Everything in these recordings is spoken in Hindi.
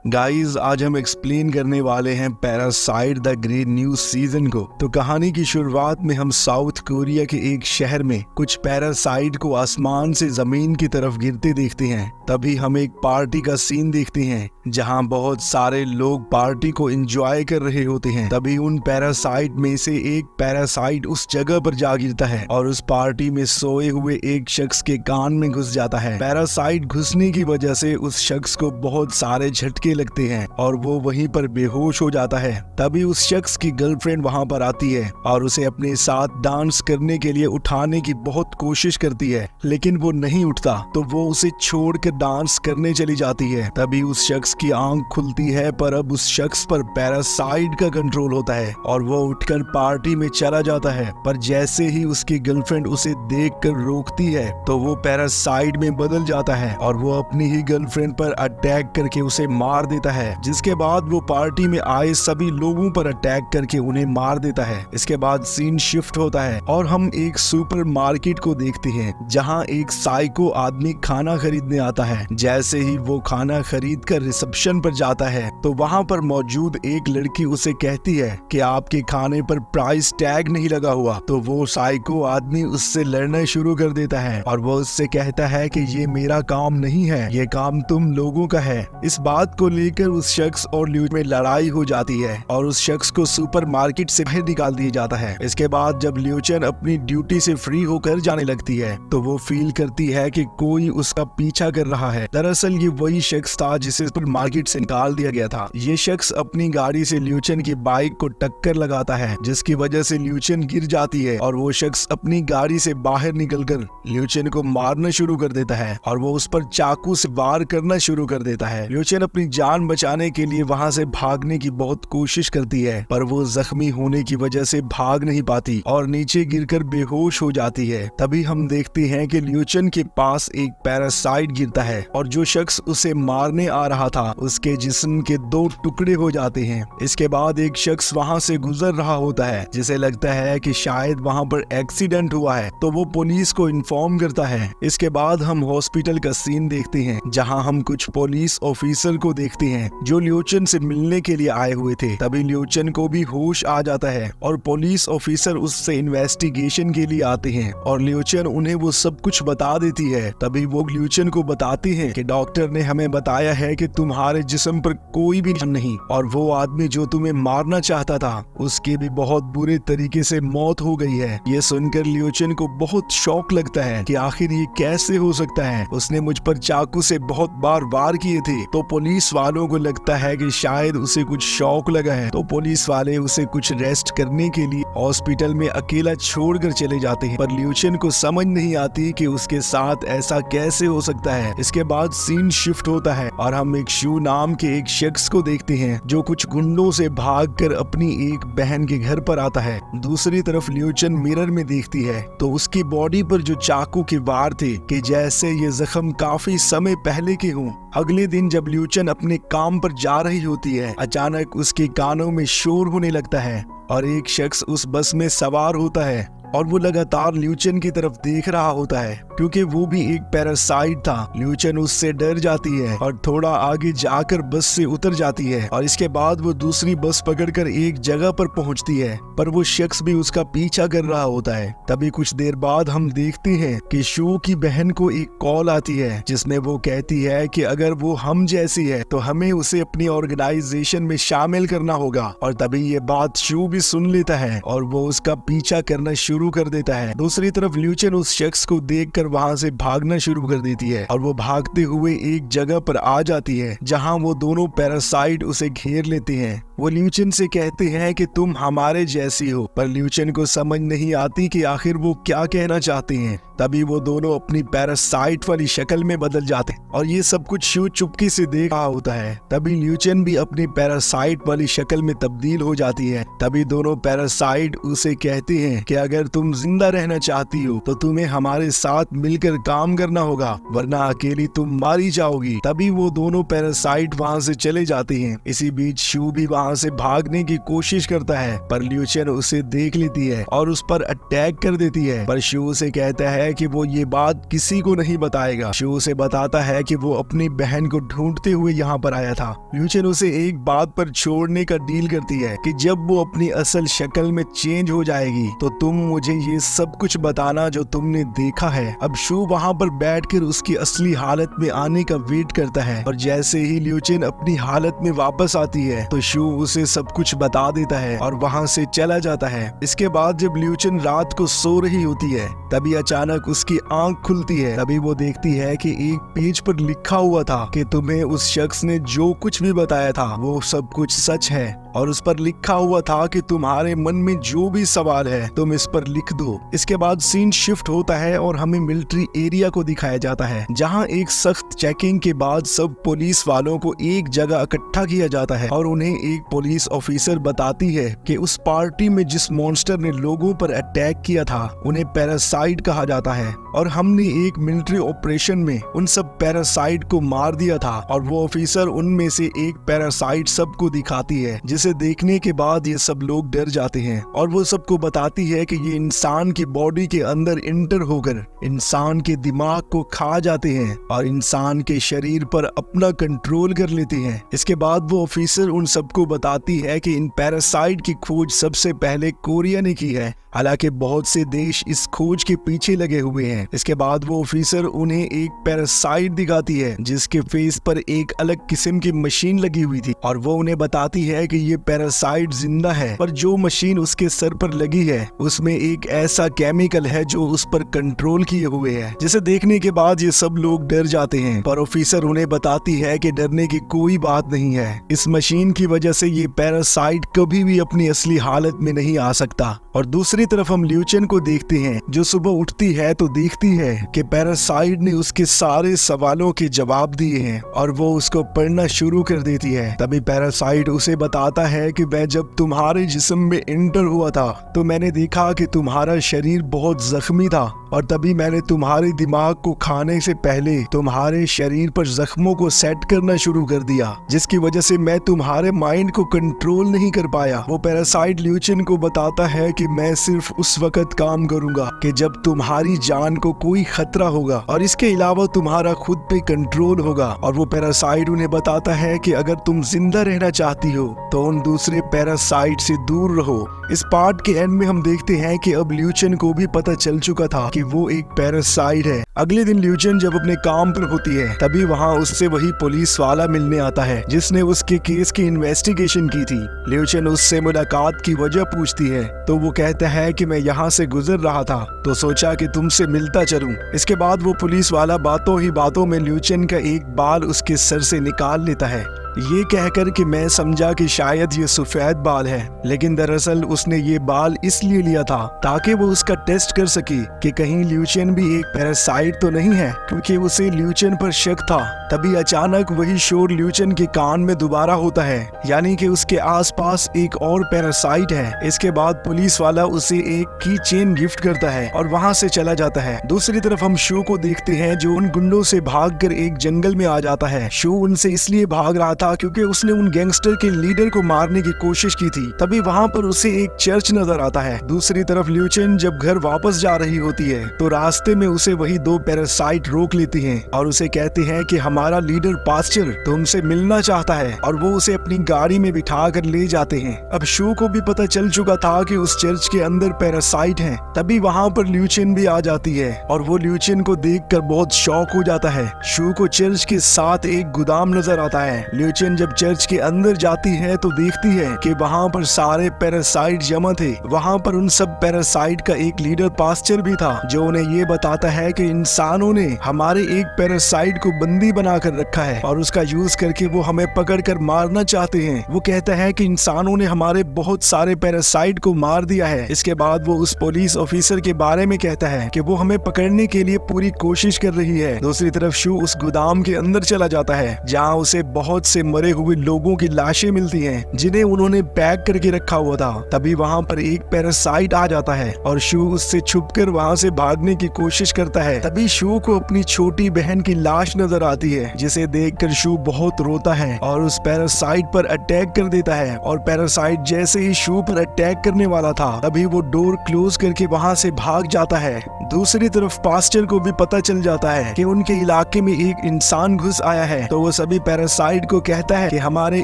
गाइस आज हम एक्सप्लेन करने वाले हैं parasite the great new season को। तो कहानी की शुरुआत में हम साउथ कोरिया के एक शहर में कुछ पैरासाइट को आसमान से जमीन की तरफ गिरते देखते हैं। तभी हम एक पार्टी का सीन देखते हैं जहां बहुत सारे लोग पार्टी को एंजॉय कर रहे होते हैं। तभी उन पैरासाइट में से एक पैरासाइट उस जगह पर जा गिरता है और उस पार्टी में सोए हुए एक शख्स के कान में घुस जाता है। पैरासाइट घुसने की वजह से उस शख्स को बहुत सारे झटके लगते हैं और वो वहीं पर बेहोश हो जाता है। तभी उस शख्स की गर्लफ्रेंड वहां पर आती है और उसे अपने साथ डांस करने के लिए उठाने की बहुत कोशिश करती है, लेकिन वो नहीं उठता तो वो उसे छोड़कर डांस करने चली जाती है। तभी उस शख्स की आंख खुलती है, पर अब उस शख्स पर पैरासाइट का कंट्रोल होता है और वो उठकर पार्टी में चला जाता है। पर जैसे ही उसकी गर्लफ्रेंड उसे देखकर रोकती है तो वो पैरासाइट में बदल जाता है और वो अपनी ही गर्लफ्रेंड पर अटैक करके उसे मार देता है। जिसके बाद वो पार्टी में आए सभी लोगों पर अटैक करके उन्हें मार देता है। इसके बाद सीन शिफ्ट होता है और हम एक सुपर मार्केट को देखते हैं जहां एक साइको आदमी खाना खरीदने आता है। जैसे ही वो खाना खरीद कर रिसेप्शन पर जाता है तो वहां पर मौजूद एक लड़की उसे कहती है कि आपके खाने पर प्राइस टैग नहीं लगा हुआ। तो वो साइको आदमी उससे लड़ना शुरू कर देता है और वो उससे कहता है कि ये मेरा काम नहीं है, ये काम तुम लोगों का है। इस बात को लेकर उस शख्स और ल्यूचन में लड़ाई हो जाती है और उस शख्स को सुपर मार्केट से बाहर निकाल दिया जाता है। इसके बाद जब ल्यूचन अपनी ड्यूटी से फ्री होकर जाने लगती है तो वो फील करती है कि कोई उसका पीछा कर रहा है। दरअसल ये वही शख्स था जिसे सुपर मार्केट से निकाल दिया गया था। ये शख्स अपनी गाड़ी से ल्यूचन की बाइक को टक्कर लगाता है, जिसकी वजह से ल्यूचन गिर जाती है और वो शख्स अपनी गाड़ी से बाहर निकलकर ल्यूचन को मारना शुरू कर देता है और वो उस पर चाकू से वार करना शुरू कर देता है। ल्यूचन अपनी जान बचाने के लिए वहां से भागने की बहुत कोशिश करती है, पर वो जख्मी होने की वजह से भाग नहीं पाती और नीचे गिरकर बेहोश हो जाती है। तभी हम देखते हैं कि ल्यूचन के पास एक पैरासाइट गिरता है और जो शख्स उसे मारने आ रहा था उसके जिस्म के 2 टुकड़े हो जाते हैं। इसके बाद एक शख्स वहां से गुजर रहा होता है जिसे लगता है कि शायद वहां पर एक्सीडेंट हुआ है, तो वो पुलिस को इन्फॉर्म करता है। इसके बाद हम हॉस्पिटल का सीन देखते हैं जहां हम कुछ पुलिस ऑफिसर को देखते हैं जो ल्यूचन से मिलने के लिए आए हुए थे। तभी ल्यूचन को भी होश आ जाता है और पुलिस ऑफिसर उससे इन्वेस्टिगेशन के लिए आते हैं और ल्यूचन उन्हें वो सब कुछ बता देती है। तभी वो ल्यूचन को बताती है कि डॉक्टर ने हमें बताया है कि तुम्हारे जिस्म पर कोई भी निशान नहीं और वो आदमी जो तुम्हें मारना चाहता था उसकी भी बहुत बुरे तरीके से मौत हो गई है। ये सुनकर ल्यूचन को बहुत शौक लगता है कि आखिर ये कैसे हो सकता है, उसने मुझ पर चाकू से बहुत बार वार किए थे। तो पुलिस वालों को लगता है कि शायद उसे कुछ शौक लगा है, तो पुलिस वाले उसे कुछ रेस्ट करने के लिए हॉस्पिटल में अकेला छोड़कर चले जाते हैं। पर ल्यूचन को समझ नहीं आती कि उसके साथ ऐसा कैसे हो सकता है। इसके बाद सीन शिफ्ट होता है और हम एक शू नाम के एक शख्स को देखते हैं जो कुछ गुंडों से भागकर अपनी एक बहन के घर पर आता है। दूसरी तरफ ल्यूचन मिरर में देखती है तो उसकी बॉडी पर जो चाकू के वार थे कि जैसे ये जख्म काफी समय पहले के हों। अगले दिन जब ल्यूचन अपने काम पर जा रही होती है, अचानक उसके कानों में शोर होने लगता है और एक शख्स उस बस में सवार होता है और वो लगातार ल्यूचन की तरफ देख रहा होता है क्योंकि वो भी एक पैरासाइट था। ल्यूचन उससे डर जाती है और थोड़ा आगे जाकर बस से उतर जाती है और इसके बाद वो दूसरी बस पकड़कर एक जगह पर पहुंचती है, पर वो शख्स भी उसका पीछा कर रहा होता है। तभी कुछ देर बाद हम देखते हैं कि शू की बहन को एक कॉल आती है जिसमें वो कहती है कि अगर वो हम जैसी है तो हमें उसे अपनी ऑर्गेनाइजेशन में शामिल करना होगा। और तभी ये बात शू भी सुन लेता है और वो उसका पीछा करना शुरू कर देता है। दूसरी तरफ ल्यूचन उस शख्स को देखकर वहां से भागना शुरू कर देती है और वो भागते हुए एक जगह पर आ जाती है जहां वो दोनों पैरासाइट उसे घेर लेते हैं। वो ल्यूचन से कहते हैं कि तुम हमारे जैसी हो, पर ल्यूचन को समझ नहीं आती कि आखिर वो क्या कहना चाहते हैं। तभी वो दोनों अपनी पैरासाइट वाली शक्ल में बदल जाते हैं और ये सब कुछ शू चुपके से देख रहा होता है। तभी ल्यूचन भी अपनी पैरासाइट वाली शक्ल में तब्दील हो जाती है। तभी दोनों पैरासाइट उसे कहते हैं कि अगर तुम जिंदा रहना चाहती हो तो तुम्हें हमारे साथ मिलकर काम करना होगा, वरना अकेली तुम मारी जाओगी। तभी वो दोनों पैरासाइट वहां से चले जाते हैं। इसी बीच शू भी वहां वहाँ से भागने की कोशिश करता है, पर ल्यूचेन उसे देख लेती है और उस पर अटैक कर देती है। पर शू उसे कहता है कि वो ये बात किसी को नहीं बताएगा। शू उसे बताता है कि वो अपनी बहन को ढूंढते हुए यहाँ पर आया था। ल्यूचेन उसे एक बात पर छोड़ने का डील करती है कि जब वो अपनी असल शक्ल में चेंज हो जाएगी तो तुम मुझे ये सब कुछ बताना जो तुमने देखा है। अब शू वहाँ पर बैठकर उसकी असली हालत में आने का वेट करता है, और जैसे ही ल्यूचेन अपनी हालत में वापस आती है तो शू उसे सब कुछ बता देता है और वहाँ से चला जाता है। इसके बाद जब ल्यूचेन रात को सो रही होती है तभी अचानक उसकी आंख खुलती है। तभी वो देखती है कि एक पेज पर लिखा हुआ था कि तुम्हें उस शख्स ने जो कुछ भी बताया था वो सब कुछ सच है, और उस पर लिखा हुआ था कि तुम्हारे मन में जो भी सवाल है तुम इस पर लिख दो। इसके बाद सीन शिफ्ट होता है और हमें मिलिट्री एरिया को दिखाया जाता है, जहां एक सख्त चेकिंग के बाद सब पुलिस वालों को एक जगह इकट्ठा किया जाता है और उन्हें एक पुलिस ऑफिसर बताती है कि उस पार्टी में जिस मॉन्स्टर ने लोगों पर अटैक किया था उन्हें पैरासाइट कहा जाता है, और हमने एक मिलिट्री ऑपरेशन में उन सब पैरासाइट को मार दिया था। और वो ऑफिसर उनमें से एक पैरासाइट सबको दिखाती है, जिसे देखने के बाद ये सब लोग डर जाते हैं, और वो सबको बताती है कि ये इंसान की बॉडी के अंदर इंटर होकर इंसान के दिमाग को खा जाते हैं और इंसान के शरीर पर अपना कंट्रोल कर लेते हैं। इसके बाद वो ऑफिसर उन सबको बताती है कि इन पैरासाइट की खोज सबसे पहले कोरिया ने की है, हालांकि बहुत से देश इस खोज के पीछे लगे हुए हैं। इसके बाद वो ऑफिसर उन्हें एक पैरासाइट दिखाती है जिसके फेस पर एक अलग किस्म की मशीन लगी हुई थी, और वो उन्हें बताती है कि ये पैरासाइट जिंदा है, पर जो मशीन उसके सर पर लगी है उसमें एक ऐसा केमिकल है जो उस पर कंट्रोल किए हुए है, जिसे देखने के बाद ये सब लोग डर जाते हैं। पर ऑफिसर उन्हें बताती है कि डरने की कोई बात नहीं है, इस मशीन की वजह से ये पैरासाइट कभी भी अपनी असली हालत में नहीं आ सकता। और दूसरी तरफ हम ल्यूचेन को देखते हैं जो सुबह उठती है तो देखती है कि पैरासाइट ने उसके सारे सवालों के जवाब दिए हैं, और वो उसको पढ़ना शुरू कर देती है। तभी पैरासाइट उसे बताता है कि मैं जब तुम्हारे जिस्म में एंटर हुआ था तो मैंने देखा कि तुम्हारा शरीर बहुत जख्मी था, और तभी मैंने तुम्हारे दिमाग को खाने से पहले तुम्हारे शरीर पर जख्मों को सेट करना शुरू कर दिया, जिसकी वजह से मैं तुम्हारे माइंड को कंट्रोल नहीं कर पाया। वो पैरासाइट ल्यूचेन को बताता है कि मैं सिर्फ उस वक्त काम करूंगा कि जब तुम्हारी जान को कोई खतरा होगा, और इसके अलावा तुम्हारा खुद पे कंट्रोल होगा। और वो पैरासाइट उन्हें बताता है कि अगर तुम जिंदा रहना चाहती हो तो उन दूसरे पैरासाइट से दूर रहो। इस पार्ट के एंड में हम देखते हैं कि अब ल्यूचेन को भी पता चल चुका था कि वो एक पैरासाइट है। अगले दिन ल्यूचेन जब अपने काम पर होती है तभी वहाँ उससे वही पुलिस वाला मिलने आता है जिसने उसके केस की इन्वेस्टिगेशन की थी। ल्यूचेन उससे मुलाकात की वजह पूछती है तो वो कहता है कि मैं यहाँ से गुजर रहा था तो सोचा कि तुमसे मिलता चलूं। इसके बाद वो पुलिस वाला बातों ही बातों में ल्यूचेन का एक बाल उसके सर से निकाल लेता है, ये कहकर कि मैं समझा कि शायद ये सफेद बाल है, लेकिन दरअसल उसने ये बाल इसलिए लिया था ताकि वो उसका टेस्ट कर सके कि कहीं ल्यूचेन भी एक पैरासाइट तो नहीं है, क्योंकि उसे ल्यूचेन पर शक था। तभी अचानक वही शोर ल्यूचेन के कान में दोबारा होता है, यानी कि उसके आसपास एक और पैरासाइट है। इसके बाद पुलिस वाला उसे एक की चेन गिफ्ट करता है और वहाँ से चला जाता है। दूसरी तरफ हम शू को देखते हैं जो उन गुंडों से भागकर एक जंगल में आ जाता है। शू उनसे इसलिए भाग रहा था क्योंकि उसने उन गैंगस्टर के लीडर को मारने की कोशिश की थी। तभी वहाँ पर उसे एक चर्च नजर आता है। दूसरी तरफ ल्यूचेन जब घर वापस जा रही होती है तो रास्ते में उसे वही दो पैरासाइट रोक लेती हैं और उसे कहते हैं कि हमारा लीडर पास्टर तुमसे मिलना चाहता है, और वो उसे अपनी गाड़ी में बिठा कर ले जाते हैं। अब शू को भी पता चल चुका था कि उस चर्च के अंदर पैरासाइट हैं। तभी वहाँ पर ल्यूचेन भी आ जाती है और वो ल्यूचेन को देखकर बहुत शॉक हो जाता है। शू को चर्च के साथ एक गोदाम नजर आता है। ल्यूचेन जब चर्च के अंदर जाती है तो देखती है कि वहाँ पर सारे पैरासाइट जमा थे। वहाँ पर उन सब पैरासाइट का एक लीडर पास्टर भी था जो उन्हें ये बताता है कि इंसानों ने हमारे एक पैरासाइट को बंदी बनाकर रखा है और उसका यूज करके वो हमें पकड़कर मारना चाहते हैं। वो कहता है कि इंसानों ने हमारे बहुत सारे पैरासाइट को मार दिया है। इसके बाद वो उस पुलिस ऑफिसर के बारे में कहता है कि वो हमें पकड़ने के लिए पूरी कोशिश कर रही है। दूसरी तरफ शू उस गोदाम के अंदर चला जाता है जहाँ उसे बहुत से मरे हुए लोगों की लाशें मिलती हैं जिन्हें उन्होंने पैक करके रखा हुआ था। तभी वहाँ पर एक पैरासाइट आ जाता है और शू उससे छुपकर वहाँ से भागने की कोशिश करता है। तभी तभी शू को अपनी छोटी बहन की लाश नजर आती है, जिसे देखकर शू बहुत रोता है और उस पैरासाइट पर अटैक कर देता है। और पैरासाइट जैसे ही शू पर अटैक करने वाला था, तभी वो डोर क्लोज करके वहां से भाग जाता है। दूसरी तरफ पास्टर को भी पता चल जाता है कि उनके इलाके में एक इंसान घुस आया है, तो वो सभी पैरासाइट को कहता है कि हमारे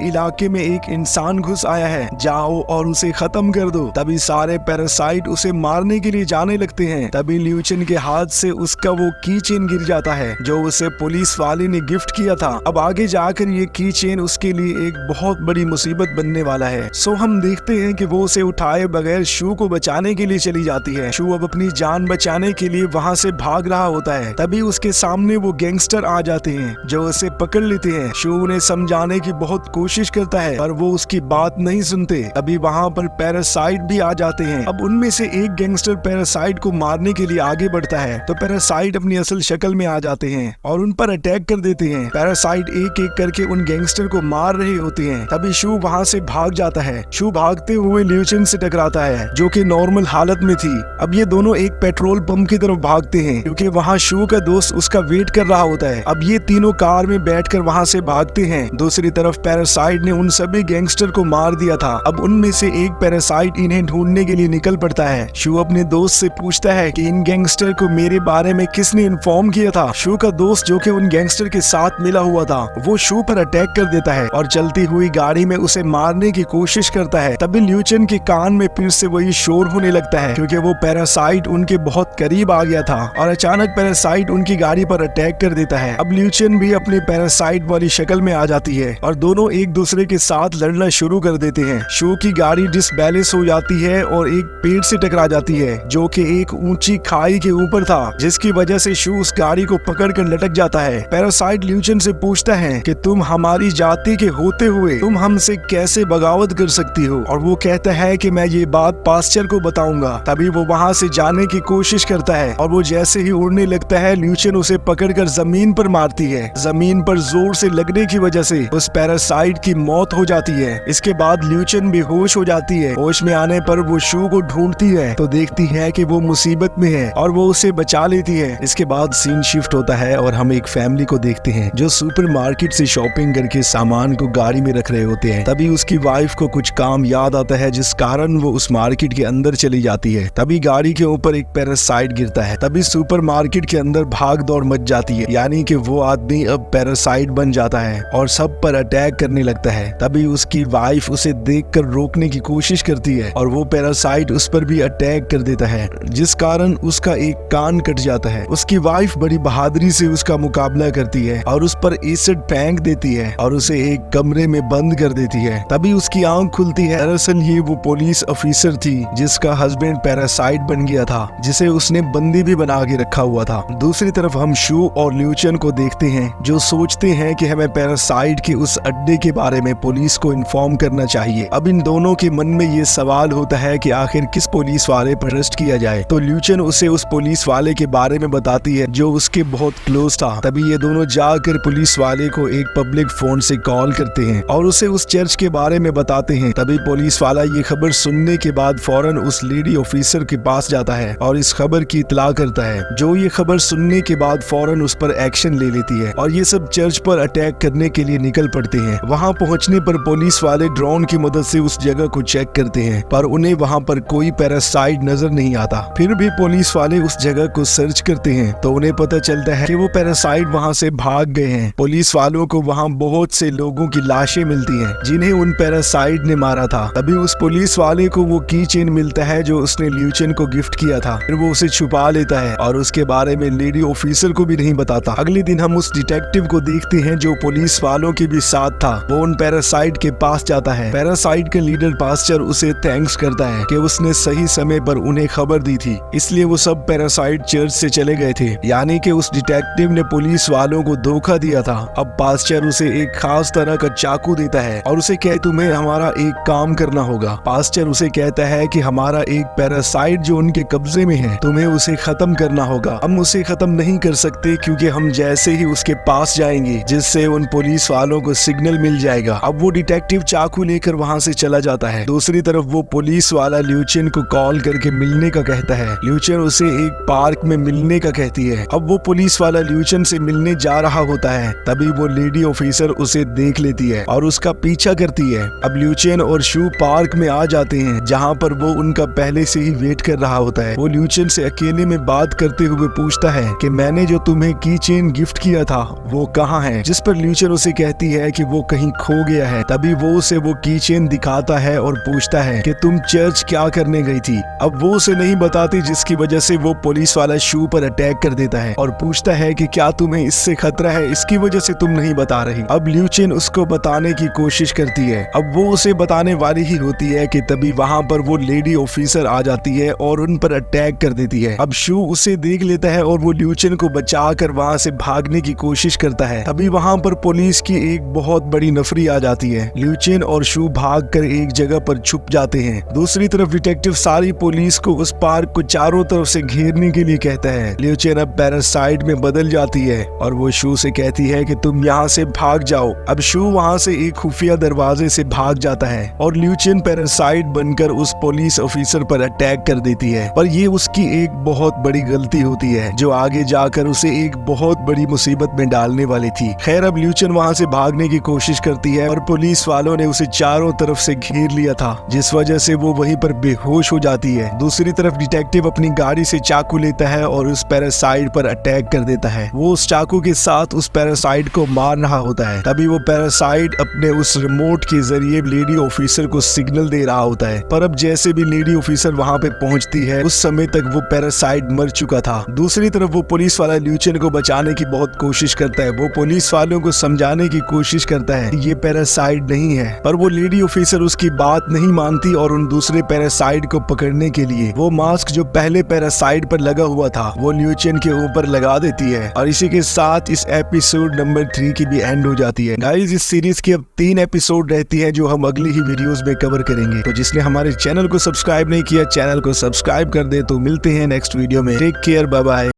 इलाके में एक इंसान घुस आया है, जाओ और उसे खत्म कर दो। तभी सारे पैरासाइट उसे मारने के लिए जाने लगते हैं। तभी ल्यूचन के हाथ से उसका वो की चेन गिर जाता है जो उसे पुलिस वाले ने गिफ्ट किया था। अब आगे जाकर ये की चेन उसके लिए एक बहुत बड़ी मुसीबत बनने वाला है। सो हम देखते हैं कि वो उसे उठाए बगैर शू को बचाने के लिए चली जाती है। शू अब अपनी जान बचाने के लिए वहाँ से भाग रहा होता है। तभी उसके सामने वो गैंगस्टर आ जाते हैं जो उसे पकड़ लेते हैं। शू उन्हें समझाने की बहुत कोशिश करता है पर वो उसकी बात नहीं सुनते। तभी वहाँ पर पैरासाइट भी आ जाते हैं। अब उनमें से एक गैंगस्टर पैरासाइट को मारने के लिए आगे बढ़ता है, तो पैरासाइट अपनी असल शक्ल में आ जाते हैं और उन पर अटैक कर देते हैं। पैरासाइट एक एक करके उन गैंगस्टर को मार रहे होते हैं। तभी शू वहाँ से भाग जाता है। शू भागते हुए ल्यूचन से टकराता है जो कि नॉर्मल हालत में थी। अब ये दोनों एक पेट्रोल पंप की तरफ भागते हैं क्योंकि वहाँ शू का दोस्त उसका वेट कर रहा होता है। अब ये तीनों कार में बैठकर वहाँ से भागते हैं। दूसरी तरफ पैरासाइट ने उन सभी गैंगस्टर को मार दिया था। अब उनमें से एक पैरासाइट इन्हें ढूंढने के लिए निकल पड़ता है। शू अपने दोस्त से पूछता है कि इन गैंगस्टर को मेरे बारे में किसने इन्फॉर्म किया था। शू का दोस्त जो कि उन गैंगस्टर के साथ मिला हुआ था, वो शू पर अटैक कर देता है और चलती हुई गाड़ी में उसे मारने की कोशिश करता है। तभी ल्यूचन के कान में फिर से वही शोर होने लगता है क्योंकि वो पैरासाइट उनके बहुत करीब आ गया था और अचानक पैरासाइट उनकी गाड़ी पर अटैक कर देता है। अब ल्यूचन भी अपने पैरासाइट वाली शक्ल में आ जाती है और दोनों एक दूसरे के साथ लड़ना शुरू कर देते हैं। शू की गाड़ी डिसबैलेंस हो जाती है और एक पेड़ से टकरा जाती है जो कि एक ऊंची खाई के ऊपर था, जिसकी वजह से शू उस गाड़ी को पकड़कर लटक जाता है। पैरासाइट ल्यूचन से पूछता है कि तुम हमारी जाति के होते हुए तुम हमसे कैसे बगावत कर सकती हो, और वो कहता है कि मैं ये बात पास्टर को बताऊंगा। तभी वो वहाँ से जाने की कोशिश करता है और वो जैसे ही उड़ने लगता है, ल्यूचन उसे पकड़कर जमीन पर मारती है। जमीन पर जोर से लगने की वजह से उस पैरासाइट की मौत हो जाती है। इसके बाद ल्यूचन बेहोश हो जाती है। होश में आने पर वो शू को ढूंढती है तो देखती है कि वो मुसीबत में है और वो उसे बचा लेती है। इसके बाद सीन शिफ्ट होता है और हम एक फैमिली को देखते हैं जो सुपरमार्केट से शॉपिंग करके सामान को गाड़ी में रख रहे होते हैं। तभी उसकी वाइफ को कुछ काम याद आता है जिस कारण वो उस मार्केट के अंदर चली जाती है। तभी गाड़ी के ऊपर एक पैरासाइट गिरता है। तभी सुपरमार्केट के अंदर भाग दौड़ मच जाती है, यानी कि वो आदमी अब पैरासाइट बन जाता है और सब पर अटैक करने लगता है। तभी उसकी वाइफ उसे देखकर रोकने की कोशिश करती है और वो पैरासाइट उस पर भी अटैक कर देता है, जिस कारण उसका एक कान कट जाता है। उसकी वाइफ बड़ी बहादुरी से उसका मुकाबला करती है और उस पर एसिड फेंक देती है और उसे एक कमरे में बंद कर देती है। तभी उसकी आंख खुलती है। दरअसल ये वो पुलिस ऑफिसर थी जिसका हस्बैंड पैरासाइट बन गया था, जिसे उसने बंदी भी बना के रखा हुआ था। दूसरी तरफ हम शू और ल्यूचन को देखते हैं जो सोचते हैं कि हमें पैरासाइट के उस अड्डे के बारे में पुलिस को इन्फॉर्म करना चाहिए। अब इन दोनों के मन में ये सवाल होता है कि आखिर किस पुलिस वाले पर अरेस्ट किया जाए। तो ल्यूचन उसे उस पुलिस वाले के बारे में बताती है जो उसके बहुत क्लोज था। तभी ये दोनों जाकर पुलिस वाले को एक पब्लिक फोन से कॉल करते हैं और उसे उस चर्च के बारे में बताते हैं। तभी पुलिस वाला ये खबर सुनने के बाद फौरन उस लेडी ऑफिसर के पास जाता है और इस खबर की इतला करता है, जो ये खबर सुनने के बाद फौरन उस पर एक्शन ले लेती है और ये सब चर्च पर अटैक करने के लिए निकल पड़ते हैं। वहाँ पहुँचने पर पुलिस वाले ड्रोन की मदद से उस जगह को चेक करते हैं पर उन्हें वहाँ पर कोई पैरासाइट नजर नहीं आता। फिर भी पुलिस वाले उस जगह को सर्च करते हैं तो उन्हें पता चलता है कि वो पैरासाइट वहाँ से भाग गए हैं। पुलिस वालों को वहाँ बहुत से लोगों की लाशें मिलती हैं जिन्हें उन पैरासाइट ने मारा था। तभी उस पुलिस वाले को वो की चेन मिलता है जो उसने ल्यूचन को गिफ्ट किया था। फिर वो उसे छुपा लेता है और उसके बारे में लेडी ऑफिसर को भी नहीं बताता। अगले दिन हम उस डिटेक्टिव को देखते हैं जो पुलिस वालों के भी साथ था। वो उन पैरासाइट के पास जाता है। पैरासाइट के लीडर पास्टर उसे थैंक्स करता है कि उसने सही समय पर उन्हें खबर दी थी, इसलिए वो सब पैरासाइट चर्च से चले गए थे। यानी कि उस डिटेक्टिव ने पुलिस वालों को धोखा दिया था। अब पास्टर उसे एक खास तरह का चाकू देता है और उसे कहता है तुम्हें हमारा एक काम करना होगा। पास्टर उसे कहता है कि हमारा एक पैरासाइट जो उनके कब्जे में है, तुम्हें उसे खत्म करना होगा। हम उसे खत्म नहीं कर सकते क्योंकि हम जैसे ही उसके पास जाएंगे जिससे उन पुलिस वालों को सिग्नल मिल जाएगा। अब वो डिटेक्टिव चाकू लेकर वहाँ से चला जाता है। दूसरी तरफ वो पुलिस वाला ल्यूचन को कॉल करके मिलने का कहता है। ल्यूचन उसे एक पार्क में मिलने मिलने का कहती है। अब वो पुलिस वाला ल्यूचन से मिलने जा रहा होता है, तभी वो लेडी ऑफिसर उसे देख लेती है और उसका पीछा करती है। अब ल्यूचन और शू पार्क में आ जाते हैं, जहाँ पर वो उनका पहले से ही वेट कर रहा होता है। वो ल्यूचन से अकेले में बात करते हुए पूछता है कि मैंने जो तुम्हें की चेन गिफ्ट किया था वो कहाँ है, जिस पर ल्यूचन उसे कहती है कि वो कहीं खो गया है। तभी वो उसे वो की चेन दिखाता है और पूछता है कि तुम चर्च क्या करने गई थी। अब वो उसे नहीं बताती, जिसकी वजह से वो पुलिस वाला शू पर अटैक कर देता है और पूछता है कि क्या तुम्हें इससे खतरा है, इसकी वजह से तुम नहीं बता रही। अब ल्यूचन उसको बताने की कोशिश करती है। अब वो उसे बताने वाली ही होती है कि तभी वहाँ पर वो लेडी ऑफिसर आ जाती है और उन पर अटैक कर देती है। अब शू उसे देख लेता है और वो ल्यूचन को बचाकर वहाँ से भागने की कोशिश करता है। तभी वहाँ पर पुलिस की एक बहुत बड़ी नफरी आ जाती है। ल्यूचन और शू भागकर एक जगह पर छुप जाते हैं। दूसरी तरफ डिटेक्टिव सारी पुलिस को उस पार्क को चारों तरफ से घेरने के लिए कहता है। ल्यूचन अब पैरासाइट में बदल जाती है और वो शू से कहती है कि तुम यहाँ से भाग जाओ। अब शू वहाँ से एक खुफिया दरवाजे से भाग जाता है और ल्यूचन पैरासाइट बनकर उस पुलिस ऑफिसर पर अटैक कर देती है। पर ये उसकी एक बहुत बड़ी गलती होती है जो आगे जाकर उसे एक बहुत बड़ी मुसीबत में डालने वाली थी। खैर, अब ल्यूचन वहाँ से भागने की कोशिश करती है और पुलिस वालों ने उसे चारों तरफ से घेर लिया था, जिस वजह से वो वहीं पर बेहोश हो जाती है। दूसरी तरफ डिटेक्टिव अपनी गाड़ी से चाकू लेता है और उस पैरासाइट पर अटैक कर देता है। वो उस चाकू के साथ उस पैरासाइट को मार रहा होता है। तभी वो पैरासाइट अपने उस रिमोट के जरिए लेडी ऑफिसर को सिग्नल दे रहा होता है। पर अब जैसे भी लेडी ऑफिसर वहाँ पे पहुँचती है, उस समय तक वो पैरासाइट मर चुका था। दूसरी तरफ वो पुलिस वाला ल्यूचन को बचाने की बहुत कोशिश करता है। वो पुलिस वालों को समझाने की कोशिश करता है कि ये पैरासाइट नहीं है, पर वो लेडी ऑफिसर उसकी बात नहीं मानती और उन दूसरे पैरासाइट को पकड़ने के लिए वो मास्क जो पहले पैरासाइट पर लगा हुआ था वो ल्यूचन के ऊपर लगा देती है। और इसी के साथ इस एपिसोड नंबर 3 की भी एंड हो जाती है। गाइस, इस सीरीज की अब 3 एपिसोड रहती है जो हम अगली ही वीडियोस में कवर करेंगे। तो जिसने हमारे चैनल को सब्सक्राइब नहीं किया, चैनल को सब्सक्राइब कर दे। तो मिलते हैं नेक्स्ट वीडियो में। Take care, bye bye.